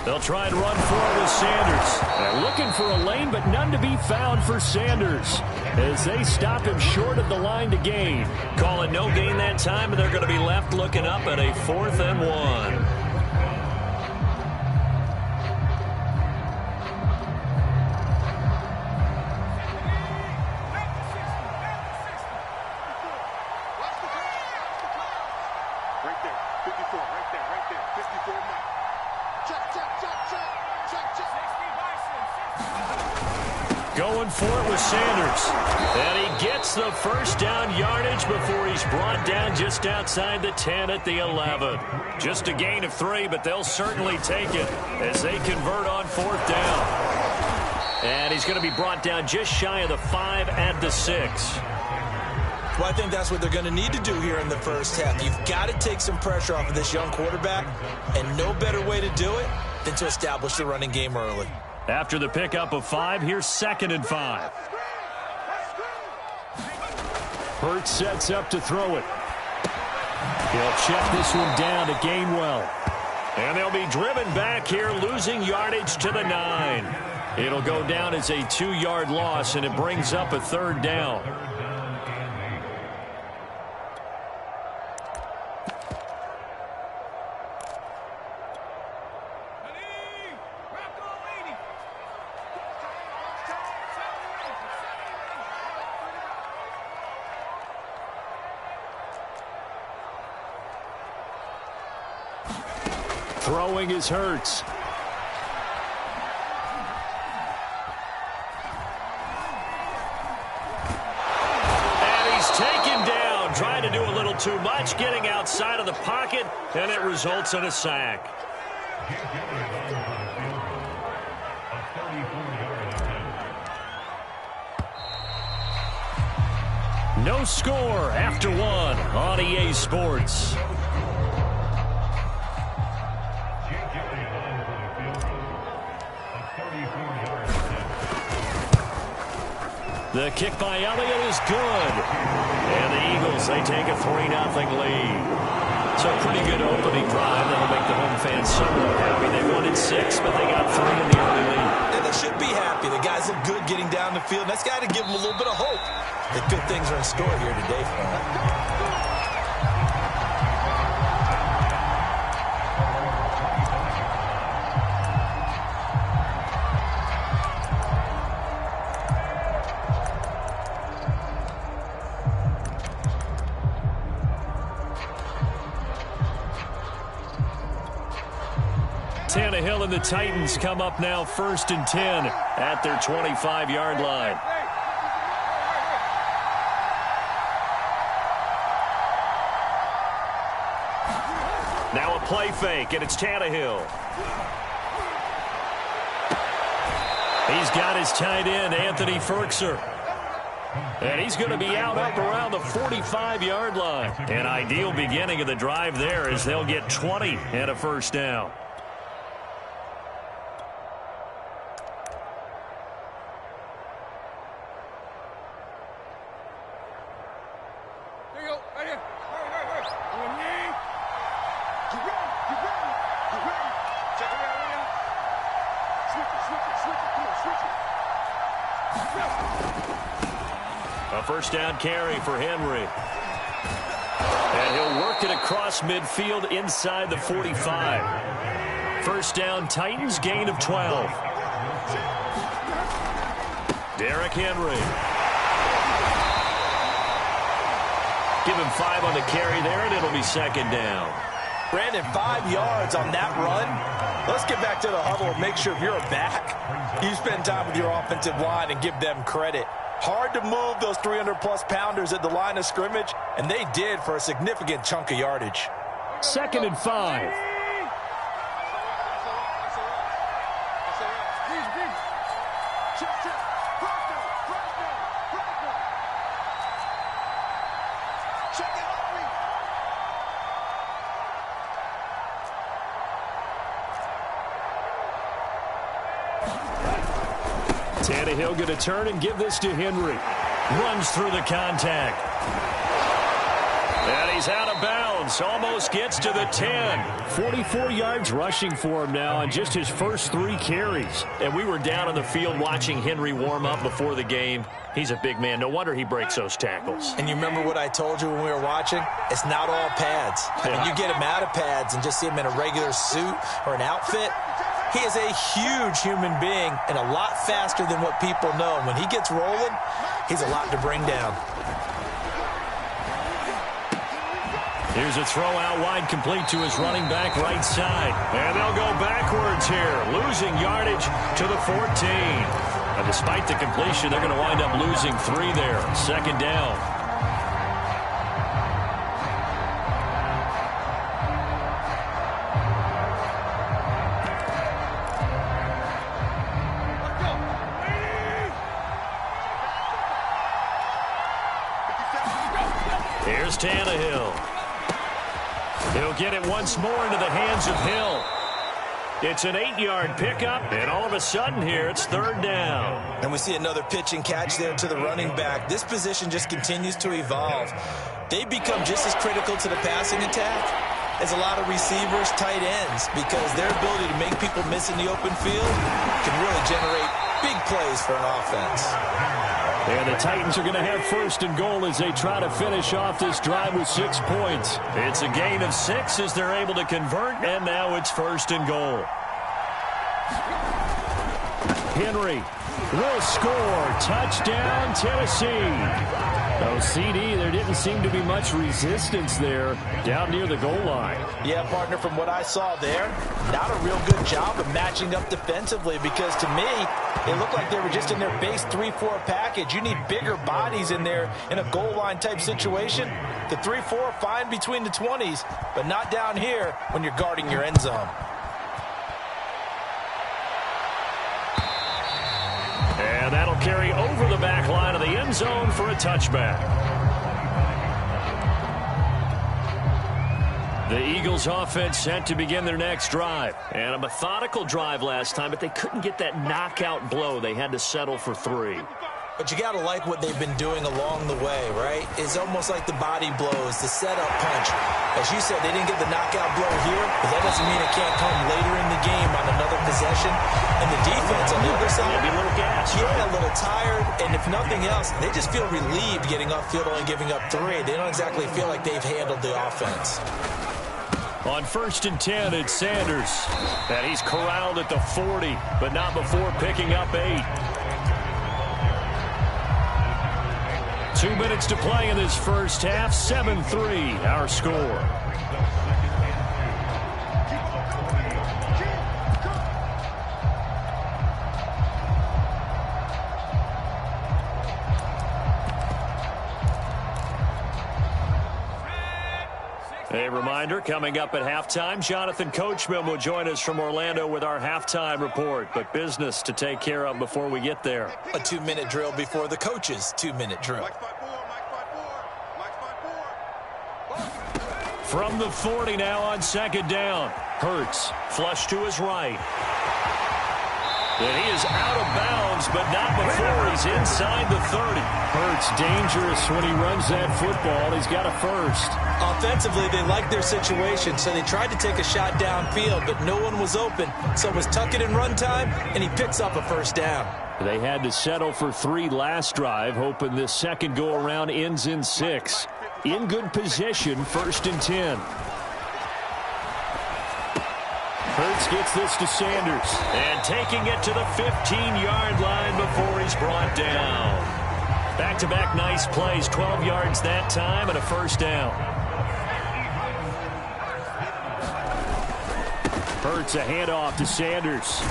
They'll try and run for it with Sanders. They're looking for a lane, but none to be found for Sanders as they stop him short of the line to gain. Calling no gain that time, and they're going to be left looking up at a 4th and 1. Going for it with Sanders. And he gets the first down yardage before he's brought down just outside the 10 at the 11. Just a gain of 3, but they'll certainly take it as they convert on 4th down. And he's going to be brought down just shy of the 5 at the 6. Well, I think that's what they're going to need to do here in the first half. You've got to take some pressure off of this young quarterback, and no better way to do it than to establish the running game early. After the pickup of 5, here's 2nd and 5. Hurts sets up to throw it. He'll check this one down to Gainwell. And they'll be driven back here, losing yardage to the 9. It'll go down as a 2-yard loss, and it brings up a 3rd down. Throwing is Hurts. And he's taken down, trying to do a little too much, getting outside of the pocket, and it results in a sack. No score after 1 on EA Sports. The kick by Elliott is good. And the Eagles, they take a 3-0 lead. So a pretty good opening drive. That'll make the home fans somewhat happy. They wanted 6, but they got 3 in the early lead. And they should be happy. The guys look good getting down the field. That's got to give them a little bit of hope that good things are in store here today for them. Tannehill and the Titans come up now 1st and 10 at their 25-yard line. Now a play fake, and it's Tannehill. He's got his tight end, Anthony Ferkser. And he's going to be out up around the 45-yard line. An ideal beginning of the drive there as they'll get 20 and a 1st down. A 1st down carry for Henry. And he'll work it across midfield inside the 45. 1st down, Titans, gain of 12. Derrick Henry. Give him 5 on the carry there, and it'll be 2nd down. Brandon, 5 yards on that run. Let's get back to the huddle and make sure if you're a back, you spend time with your offensive line and give them credit. Hard to move those 300-plus pounders at the line of scrimmage, and they did for a significant chunk of yardage. 2nd and 5. Tannehill going to turn and give this to Henry. Runs through the contact. And he's out of bounds. bounds. Almost gets to the 10. 44 yards rushing for him now on just his first 3 carries. And we were down on the field watching Henry warm up before the game. He's a big man. No wonder he breaks those tackles. And you remember what I told you when we were watching? It's not all pads. I mean, you get him out of pads and just see him in a regular suit or an outfit. He is a huge human being and a lot faster than what people know. And when he gets rolling, he's a lot to bring down. Here's a throw out wide, complete to his running back right side. And they'll go backwards here, losing yardage to the 14. Now, despite the completion, they're going to wind up losing 3 there. 2nd down. Here's Tannehill. He'll get it once more into the hands of Hill. It's an 8-yard pickup, and all of a sudden here, it's 3rd down. And we see another pitch and catch there to the running back. This position just continues to evolve. They become just as critical to the passing attack as a lot of receivers, tight ends, because their ability to make people miss in the open field can really generate big plays for an offense. And the Titans are going to have 1st and goal as they try to finish off this drive with 6 points. It's a gain of 6 as they're able to convert, and now it's 1st and goal. Henry will score. Touchdown, Tennessee. Oh, CD, there didn't seem to be much resistance there down near the goal line. Yeah, partner, from what I saw there, not a real good job of matching up defensively because to me, it looked like they were just in their base 3-4 package. You need bigger bodies in there in a goal line type situation. The 3-4 fine between the 20s, but not down here when you're guarding your end zone. And that'll carry over the back line of the end zone for a touchback. The Eagles offense set to begin their next drive. And a methodical drive last time, but they couldn't get that knockout blow. They had to settle for 3. But you got to like what they've been doing along the way, right? It's almost like the body blows, the setup punch. As you said, they didn't get the knockout blow here, but that doesn't mean it can't come later in the game on another possession. And the defense on the other side, maybe a little gas. Yeah, a little tired. And if nothing else, they just feel relieved getting off field only giving up 3. They don't exactly feel like they've handled the offense. On 1st and 10, it's Sanders. And he's corralled at the 40, but not before picking up 8. 2 minutes to play in this first half. 7-3, our score. A reminder, coming up at halftime, Jonathan Coachman will join us from Orlando with our halftime report. But business to take care of before we get there. A 2-minute drill before the coach's 2-minute drill. From the 40 now on 2nd down. Hurts, flush to his right. And he is out of bounds, but not before he's inside the 30. Hurts dangerous when he runs that football. He's got a 1st. Offensively, they liked their situation, so they tried to take a shot downfield, but no one was open. So it was tuck it in run time, and he picks up a 1st down. They had to settle for 3 last drive, hoping this second go-around ends in 6. In good position, 1st and 10. Hurts gets this to Sanders. And taking it to the 15-yard line before he's brought down. Back-to-back nice plays, 12 yards that time and a 1st down. Hurts a handoff to Sanders.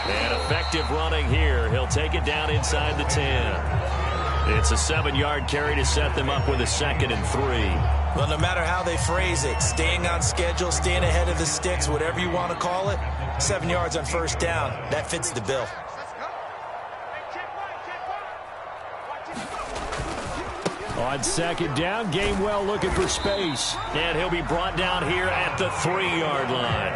And effective running here. He'll take it down inside the 10. It's a 7-yard carry to set them up with a 2nd and 3. Well, no matter how they phrase it, staying on schedule, staying ahead of the sticks, whatever you want to call it, 7 yards on 1st down, that fits the bill. On 2nd down, Gainwell looking for space. And he'll be brought down here at the 3-yard line.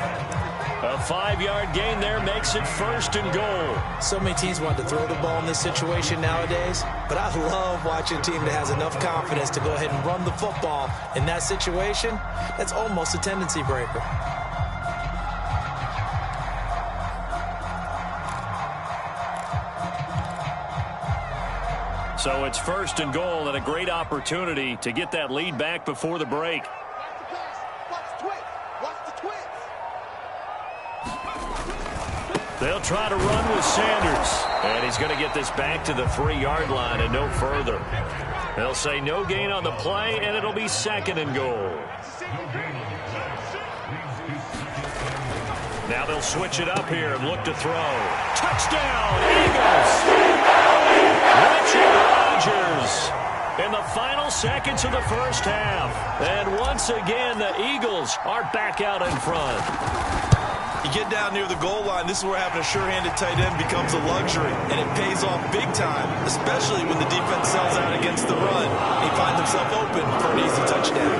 A 5-yard gain there makes it 1st and goal. So many teams want to throw the ball in this situation nowadays, but I love watching a team that has enough confidence to go ahead and run the football. In that situation, that's almost a tendency breaker. So it's 1st and goal and a great opportunity to get that lead back before the break. They'll try to run with Sanders. And he's going to get this back to the 3-yard line and no further. They'll say no gain on the play, and it'll be 2nd and goal. Now they'll switch it up here and look to throw. Touchdown, Eagles! Richard Rodgers in the final seconds of the first half. And once again, the Eagles are back out in front. You get down near the goal line, this is where having a sure-handed tight end becomes a luxury, and it pays off big time, especially when the defense sells out against the run. He finds himself open for an easy touchdown.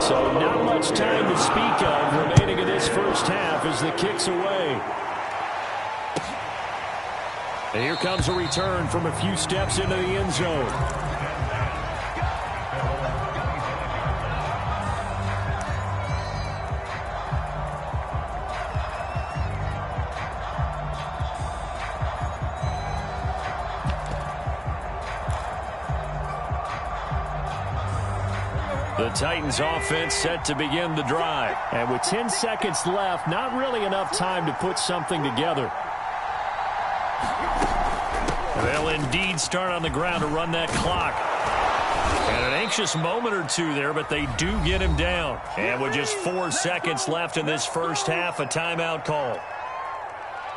So not much time to speak of remaining in this first half as the kick's away. And here comes a return from a few steps into the end zone. The Titans offense set to begin the drive. And with 10 seconds left, not really enough time to put something together. They'll indeed start on the ground to run that clock. And an anxious moment or two there, but they do get him down. And with just 4 seconds left in this first half, a timeout call.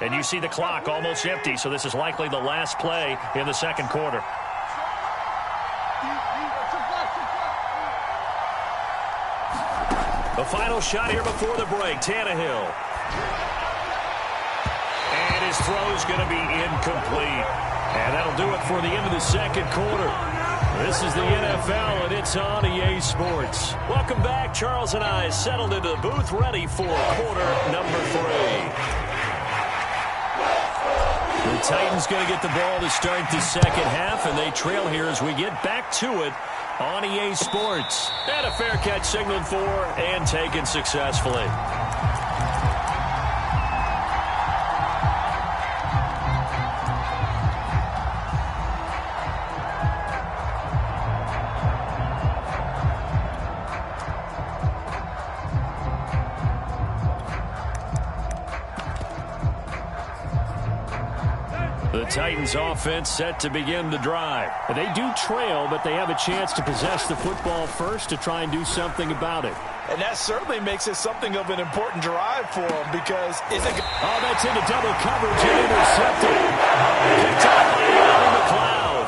And you see the clock almost empty, so this is likely the last play in the second quarter. The final shot here before the break, Tannehill. And his throw's going to be incomplete. And that'll do it for the end of the second quarter. This is the NFL, and it's on EA Sports. Welcome back. Charles and I settled into the booth, ready for quarter number 3. The Titans going to get the ball to start the second half, and they trail here as we get back to it on EA Sports. And a fair catch signaled for and taken successfully. The Titans offense set to begin the drive. They do trail, but they have a chance to possess the football first to try and do something about it. And that certainly makes it something of an important drive for them because oh, that's into double coverage and intercepted. Picked up by Alvin McLeod.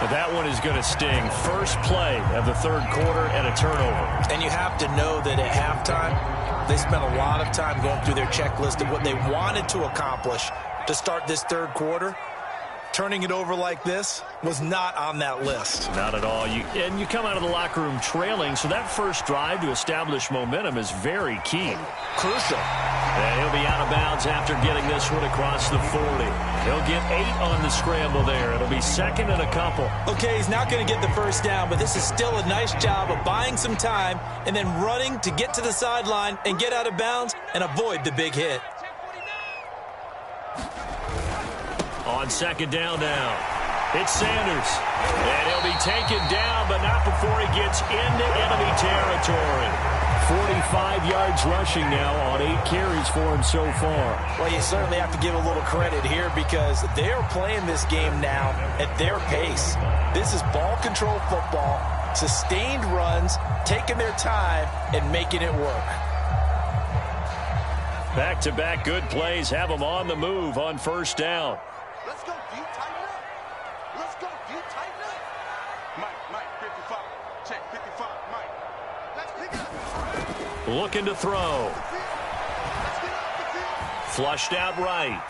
But that one is going to sting. First play of the third quarter and a turnover. And you have to know that at halftime, they spent a lot of time going through their checklist of what they wanted to accomplish to start this third quarter. Turning it over like this was not on that list. Not at all. You come out of the locker room trailing, so that first drive to establish momentum is very key. Crucial. And he'll be out of bounds after getting this one across the 40. He'll get 8 on the scramble there. It'll be second and a couple. Okay, he's not going to get the first down, but this is still a nice job of buying some time and then running to get to the sideline and get out of bounds and avoid the big hit. On second down now, it's Sanders. And he'll be taken down, but not before he gets into enemy territory. 45 yards rushing now on 8 carries for him so far. Well, you certainly have to give a little credit here because they're playing this game now at their pace. This is ball control football, sustained runs, taking their time, and making it work. Back-to-back good plays have them on the move on first down. Let's go, D. Tighten up. Let's go, D. Tighten up. Mike, 55. Check, 55, Mike. Let's pick it up. Looking to throw. Flushed out right.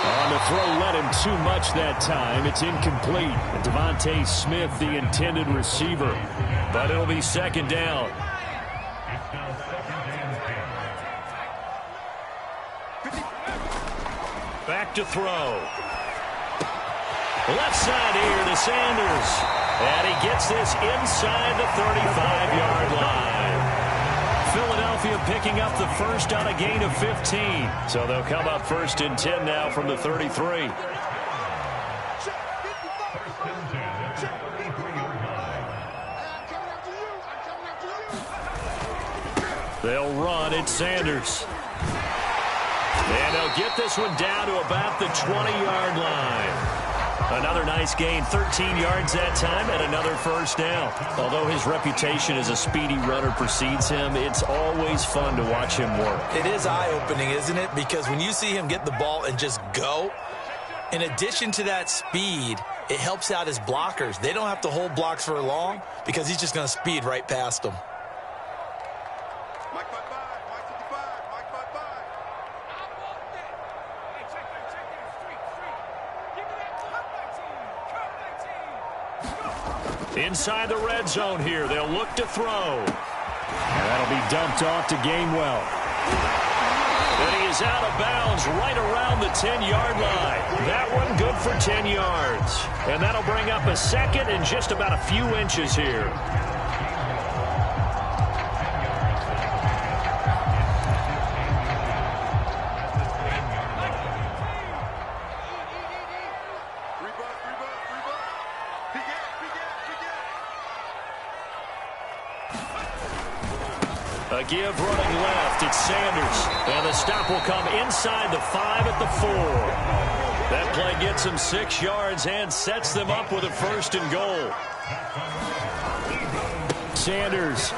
On the throw, led him too much that time. It's incomplete. And Devontae Smith, the intended receiver. But it'll be second down. Back to throw. Left side here to Sanders. And he gets this inside the 35-yard line. Philadelphia picking up the first on a gain of 15. So they'll come up first and 10 now from the 33. They'll run. It's Sanders. And they'll get this one down to about the 20-yard line. Another nice gain, 13 yards that time, and another first down. Although his reputation as a speedy runner precedes him, it's always fun to watch him work. It is eye-opening, isn't it? Because when you see him get the ball and just go, in addition to that speed, it helps out his blockers. They don't have to hold blocks for long because he's just going to speed right past them. Inside the red zone here, they'll look to throw. And that'll be dumped off to Gainwell. And he is out of bounds right around the 10-yard line. That one good for 10 yards. And that'll bring up a second and just about a few inches here. A give running left. It's Sanders. And the stop will come inside the 5 at the 4. That play gets them 6 yards and sets them up with a first and goal. Sanders.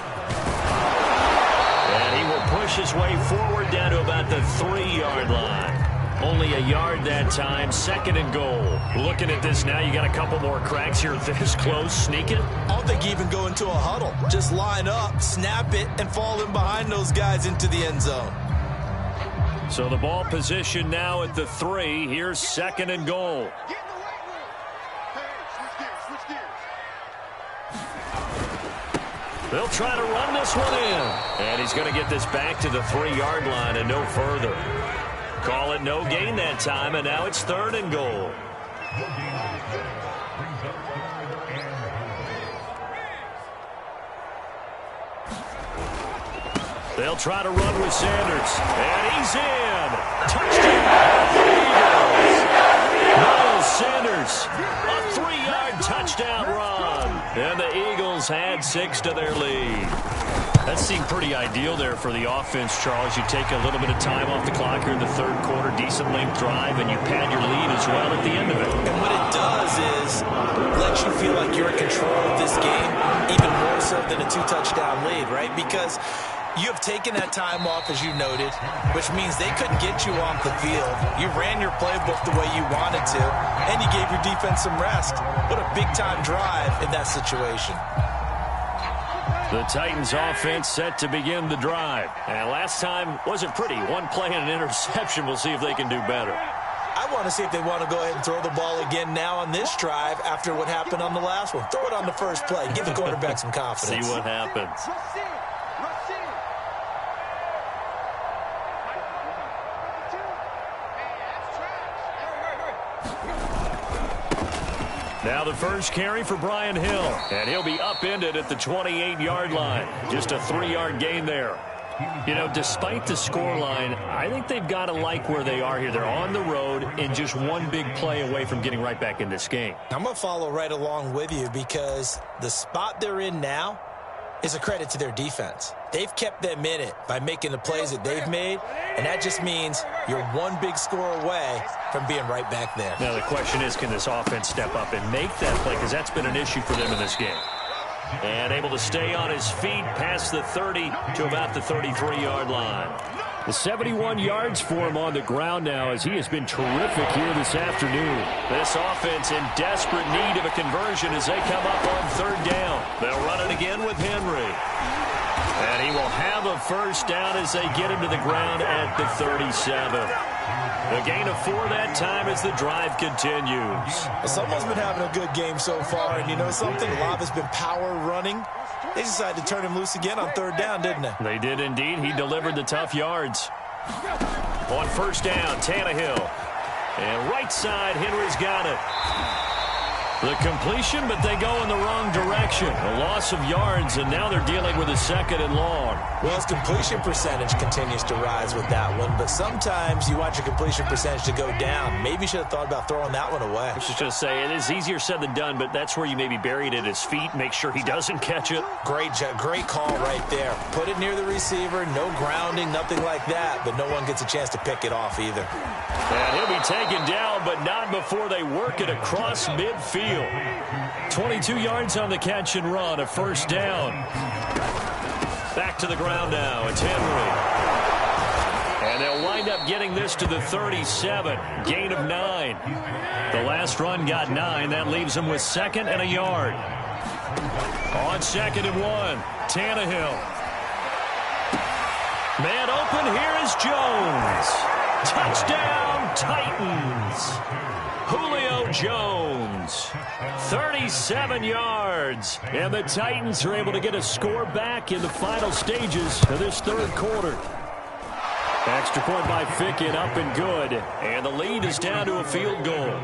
And he will push his way forward down to about the 3-yard line. Only a yard that time, second and goal. Looking at this now, you got a couple more cracks here this close. Sneak it. I don't think you even go into a huddle. Just line up, snap it, and fall in behind those guys into the end zone. So the ball position now at the 3. Here's second and goal. Get in the right room. Hey, switch gears. They'll try to run this one in. And he's going to get this back to the 3-yard line and no further. Call it no gain that time, and now it's third and goal. They'll try to run with Sanders. And he's in. Touchdown, Eagles. Miles Sanders, a 3-yard touchdown run. And the Eagles had 6 to their lead. That seemed pretty ideal there for the offense, Charles. You take a little bit of time off the clock here in the third quarter, decent length drive, and you pad your lead as well at the end of it. And what it does is let you feel like you're in control of this game, even more so than a 2-touchdown lead, right? Because you have taken that time off, as you noted, which means they couldn't get you off the field. You ran your playbook the way you wanted to, and you gave your defense some rest. What a big-time drive in that situation. The Titans offense set to begin the drive. And last time wasn't pretty. One play and an interception. We'll see if they can do better. I want to see if they want to go ahead and throw the ball again now on this drive after what happened on the last one. Throw it on the first play. Give the quarterback some confidence. See what happens. Now the first carry for Brian Hill. And he'll be upended at the 28-yard line. Just a 3-yard gain there. You know, despite the scoreline, I think they've got to like where they are here. They're on the road and just one big play away from getting right back in this game. I'm going to follow right along with you because the spot they're in now is a credit to their defense. They've kept them in it by making the plays that they've made, and that just means you're one big score away from being right back there. Now the question is, can this offense step up and make that play? Because that's been an issue for them in this game. And able to stay on his feet past the 30 to about the 33-yard line. The 71 yards for him on the ground now as he has been terrific here this afternoon. This offense in desperate need of a conversion as they come up on third down. They'll run it again with Henry. And he will have a first down as they get him to the ground at the 37. A gain of 4 that time as the drive continues. Well, someone's been having a good game so far, and you know something? A lot of it's been power running. They decided to turn him loose again on 3rd down, didn't they? They did indeed. He delivered the tough yards. On first down, Tannehill. And right side, Henry's got it. The completion, but they go in the wrong direction. A loss of yards, and now they're dealing with a 2nd and long. Well, his completion percentage continues to rise with that one, but sometimes you want your completion percentage to go down. Maybe you should have thought about throwing that one away. I was just going to say, it is easier said than done, but that's where you maybe bury it at his feet, make sure he doesn't catch it. Great call right there. Put it near the receiver, no grounding, nothing like that, but no one gets a chance to pick it off either. And he'll be taken down, but not before they work it across midfield. 22 yards on the catch and run, a first down. Back to the ground now, it's Henry. And they'll wind up getting this to the 37, gain of 9. The last run got 9, that leaves them with 2nd and a yard. On 2nd and 1, Tannehill. Man open, here is Jones. Touchdown, Titans. Julio Jones, 37 yards. And the Titans are able to get a score back in the final stages of this 3rd quarter. Extra point by Fickett, up and good. And the lead is down to a field goal.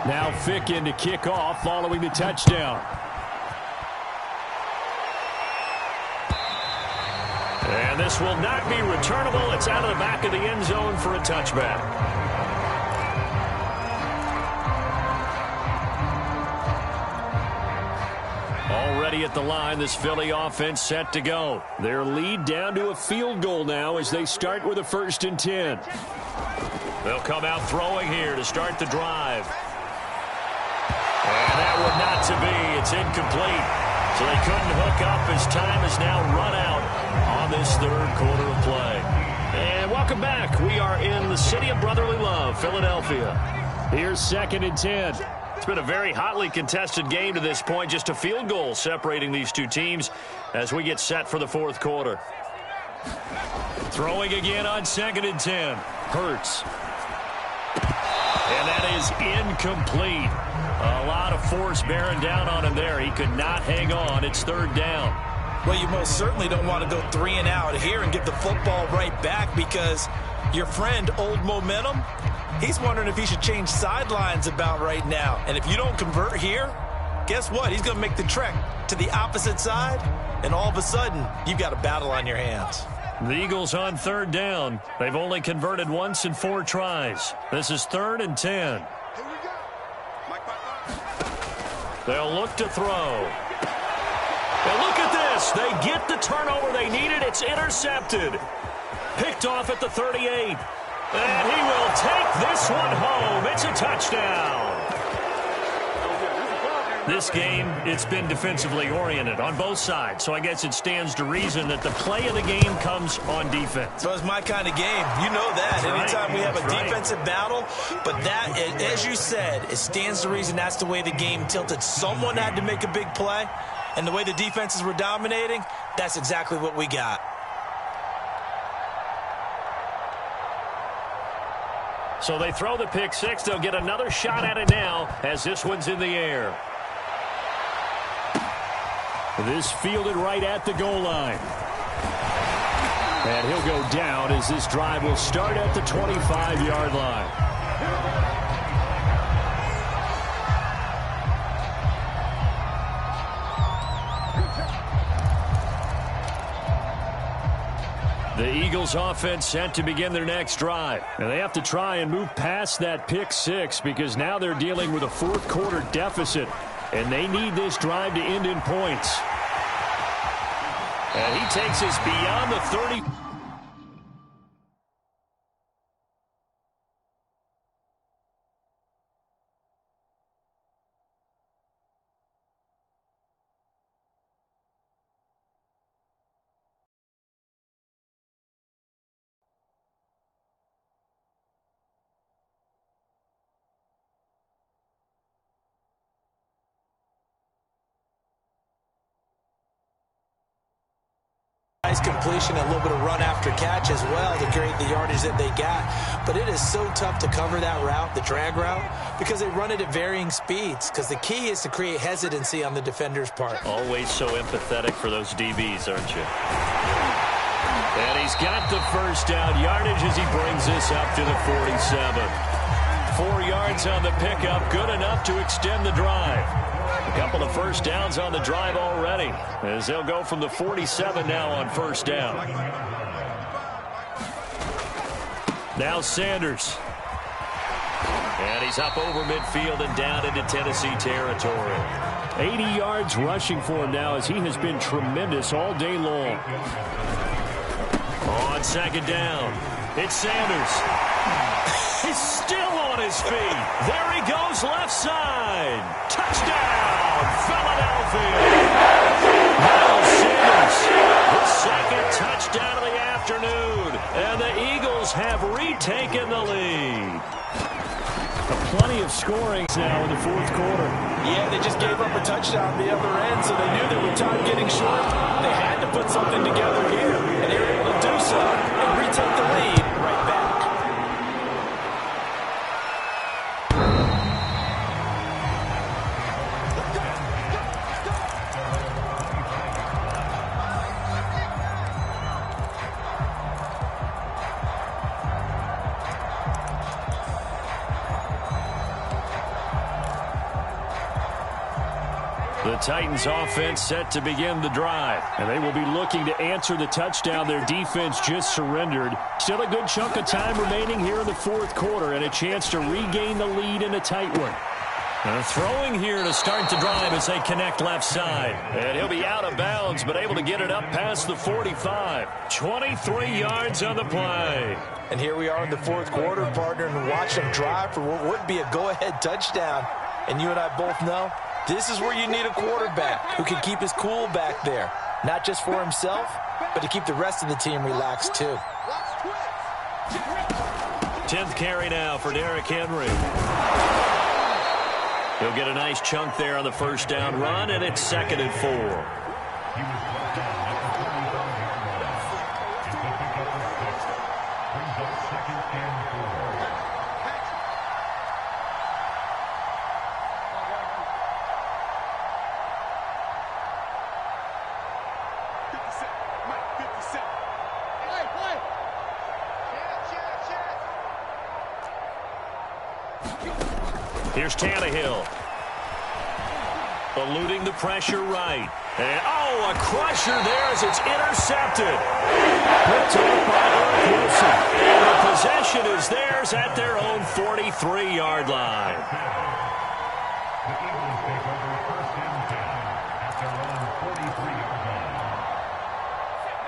Now Fickett to kick off following the touchdown. And this will not be returnable. It's out of the back of the end zone for a touchback. Already at the line, this Philly offense set to go. Their lead down to a field goal now as they start with a 1st and 10. They'll come out throwing here to start the drive. And that would not to be. It's incomplete. So they couldn't hook up as time is now run out on this 3rd quarter of play. And welcome back. We are in the city of brotherly love, Philadelphia. Here's 2nd and 10. It's been a very hotly contested game to this point. Just a field goal separating these two teams as we get set for the 4th quarter. Throwing again on 2nd and 10. Hurts. And that is incomplete. A lot of force bearing down on him there. He could not hang on. It's 3rd down. Well, you most certainly don't want to go 3 and out here and get the football right back because your friend, Old Momentum, he's wondering if he should change sidelines about right now. And if you don't convert here, guess what? He's going to make the trek to the opposite side, and all of a sudden, you've got a battle on your hands. The Eagles on 3rd down. They've only converted once in 4 tries. This is 3rd and 10. They'll look to throw. And look at this. They get the turnover they needed. It's intercepted. Picked off at the 38. And he will take this one home. It's a touchdown. This game, it's been defensively oriented on both sides. So I guess it stands to reason that the play of the game comes on defense. So it's my kind of game. You know that. Anytime we have a defensive battle. But that, as you said, it stands to reason that's the way the game tilted. Someone had to make a big play. And the way the defenses were dominating, that's exactly what we got. So they throw the pick 6. They'll get another shot at it now as this one's in the air. This fielded right at the goal line. And he'll go down as this drive will start at the 25-yard line. The Eagles offense set to begin their next drive. And they have to try and move past that pick 6 because now they're dealing with a 4th quarter deficit. And they need this drive to end in points. And he takes us beyond the 30. Nice completion, a little bit of run after catch as well to create the yardage that they got. But it is so tough to cover that route, the drag route, because they run it at varying speeds. Because the key is to create hesitancy on the defender's part. Always so empathetic for those DBs, aren't you? And he's got the first down yardage as he brings this up to the 47. 4 yards on the pickup, good enough to extend the drive. A couple of first downs on the drive already, as they'll go from the 47 now on first down. Now Sanders. And he's up over midfield and down into Tennessee territory. 80 yards rushing for him now, as he has been tremendous all day long. On second down, it's Sanders. He's still on his feet. There he goes, left side. Touchdown, Philadelphia. Miles Sanders, the second touchdown of the afternoon. And the Eagles have retaken the lead. Plenty of scoring now in the fourth quarter. Yeah, they just gave up a touchdown the other end, so they knew that with time getting short, they had to put something together here. And they were able to do so and retake the lead right back. The Titans offense set to begin the drive, and they will be looking to answer the touchdown their defense just surrendered. Still a good chunk of time remaining here in the fourth quarter, and a chance to regain the lead in a tight one. Throwing here to start the drive as they connect left side. And he'll be out of bounds, but able to get it up past the 45. 23 yards on the play. And here we are in the fourth quarter, partner, and watch them drive for what would be a go-ahead touchdown. And you and I both know this is where you need a quarterback who can keep his cool back there. Not just for himself, but to keep the rest of the team relaxed too. 10th carry now for Derrick Henry. He'll get a nice chunk there on the first down run, and it's 2nd and 4. Here's Tannehill. Eluding the pressure right. And, a crusher there as it's intercepted. Picked up by Eric Wilson. And the possession is theirs at their own 43-yard line.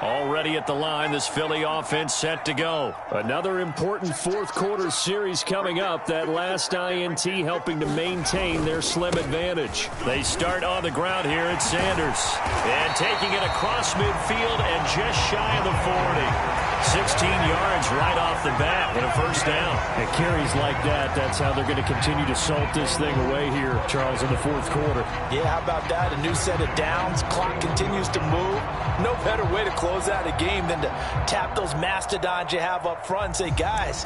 Already at the line, this Philly offense set to go. Another important fourth quarter series coming up. That last INT helping to maintain their slim advantage. They start on the ground here at Sanders. And taking it across midfield and just shy of the 40. 16 yards right off the bat and a first down. And carries like that, that's how they're going to continue to salt this thing away here, Charles, in the fourth quarter. Yeah, how about that? A new set of downs. Clock continues to move. No better way to close out a game than to tap those mastodons you have up front and say, guys,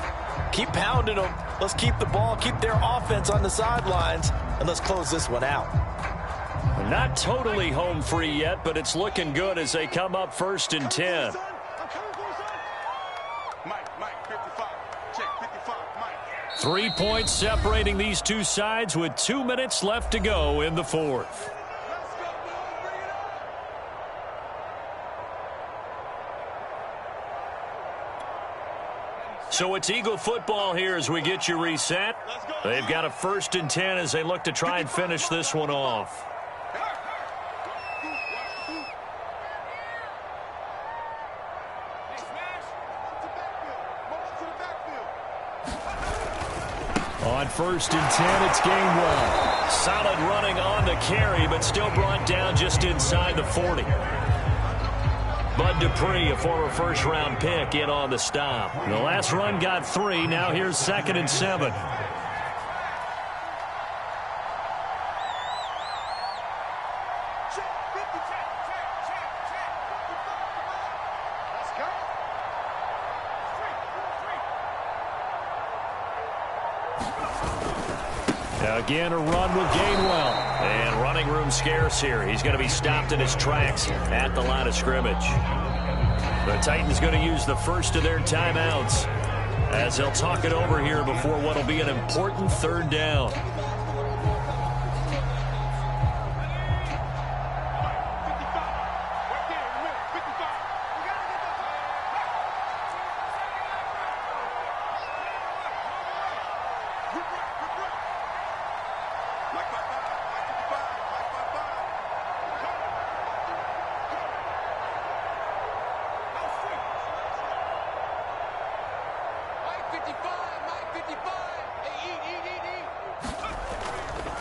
keep pounding them. Let's keep the ball, keep their offense on the sidelines, and let's close this one out. Not totally home free yet, but it's looking good as they come up 1st and 10. Mike, 55. Check, 55, Mike. 3 points separating these two sides with 2 minutes left to go in the fourth. So it's Eagle football here as we get you reset. They've got a 1st and 10 as they look to try and finish this one off. On 1st and 10, it's game 1. Solid running on the carry, but still brought down just inside the 40. Bud Dupree, a former first-round pick, in on the stop. The last run got 3. Now here's 2nd and 7. Again, a run with Gainwell. And running room scarce here. He's going to be stopped in his tracks at the line of scrimmage. The Titans going to use the first of their timeouts as they'll talk it over here before what will be an important third down.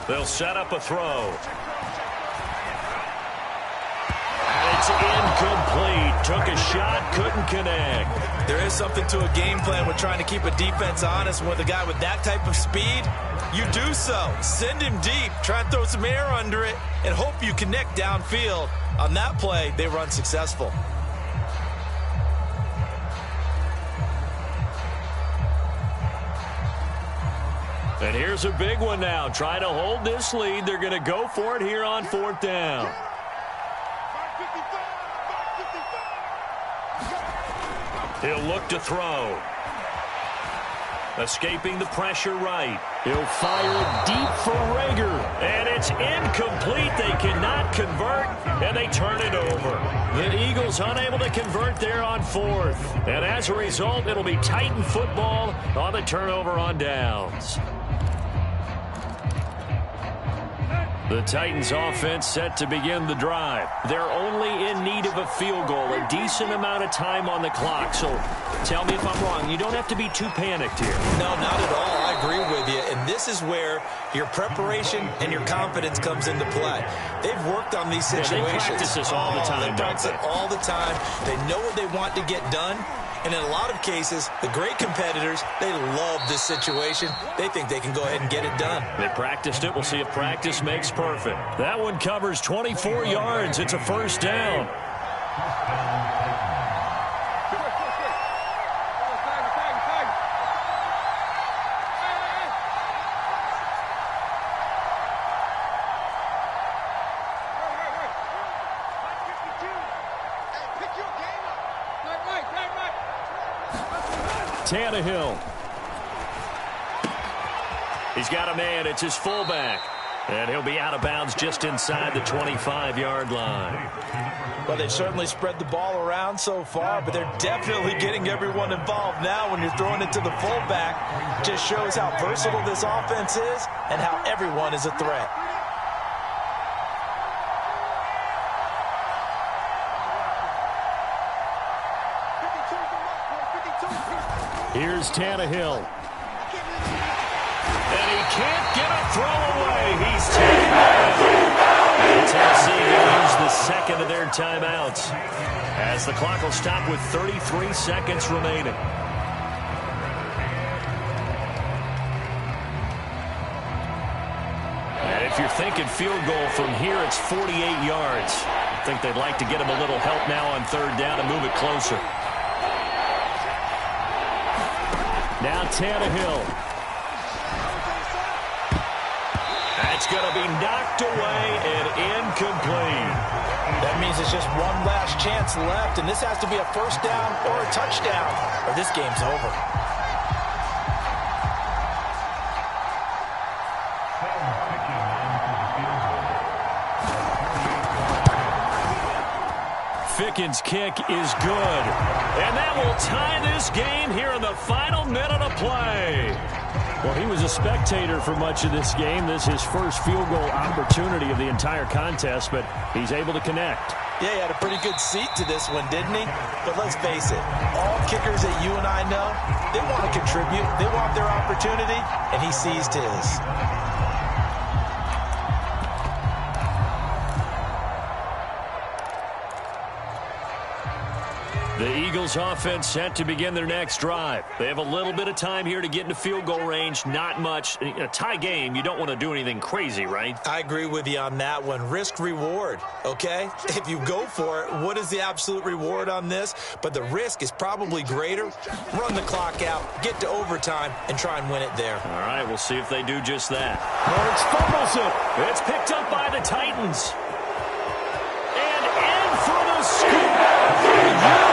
They'll set up a throw. And it's incomplete. Took a shot, couldn't connect. There is something to a game plan with trying to keep a defense honest. With a guy with that type of speed, you do so. Send him deep. Try and throw some air under it and hope you connect downfield. On that play, they run successful. And here's a big one now. Try to hold this lead. They're going to go for it here on fourth down. He'll look to throw. Escaping the pressure right. He'll fire deep for Rager. And it's incomplete. They cannot convert, and they turn it over. The Eagles unable to convert there on fourth. And as a result, it'll be Titan football on the turnover on downs. The Titans offense set to begin the drive. They're only in need of a field goal, a decent amount of time on the clock. So tell me if I'm wrong. You don't have to be too panicked here. No, not at all. I agree with you. And this is where your preparation and your confidence comes into play. They've worked on these situations. Yeah, they practice this all the time. They practice it all the time. They know what they want to get done. And in a lot of cases, the great competitors, they love this situation. They think they can go ahead and get it done. They practiced it. We'll see if practice makes perfect. That one covers 24 yards. It's a first down. Tannehill. He's got a man. It's his fullback. And he'll be out of bounds just inside the 25-yard line. Well, they've certainly spread the ball around so far, but they're definitely getting everyone involved now when you're throwing it to the fullback. Just shows how versatile this offense is and how everyone is a threat. Here's Tannehill. And he can't get a throw away. He's taken down. Tennessee going to use the second of their timeouts as the clock will stop with 33 seconds remaining. And if you're thinking field goal from here, it's 48 yards. I think they'd like to get him a little help now on third down and move it closer. Now Tannehill. That's going to be knocked away and incomplete. That means it's just one last chance left, and this has to be a first down or a touchdown, or this game's over. Ficken's kick is good. And that will tie this game here in the final minute of play. Well, he was a spectator for much of this game. This is his first field goal opportunity of the entire contest, but he's able to connect. Yeah, he had a pretty good seat to this one, didn't he? But let's face it, all kickers that you and I know, they want to contribute. They want their opportunity, and he seized his. The Eagles offense set to begin their next drive. They have a little bit of time here to get into field goal range. Not much. In a tie game, you don't want to do anything crazy, right? I agree with you on that one. Risk reward, okay? If you go for it, what is the absolute reward on this? But the risk is probably greater. Run the clock out, get to overtime, and try and win it there. All right, we'll see if they do just that. Lawrence fumbles it. It's picked up by the Titans. And in for the score.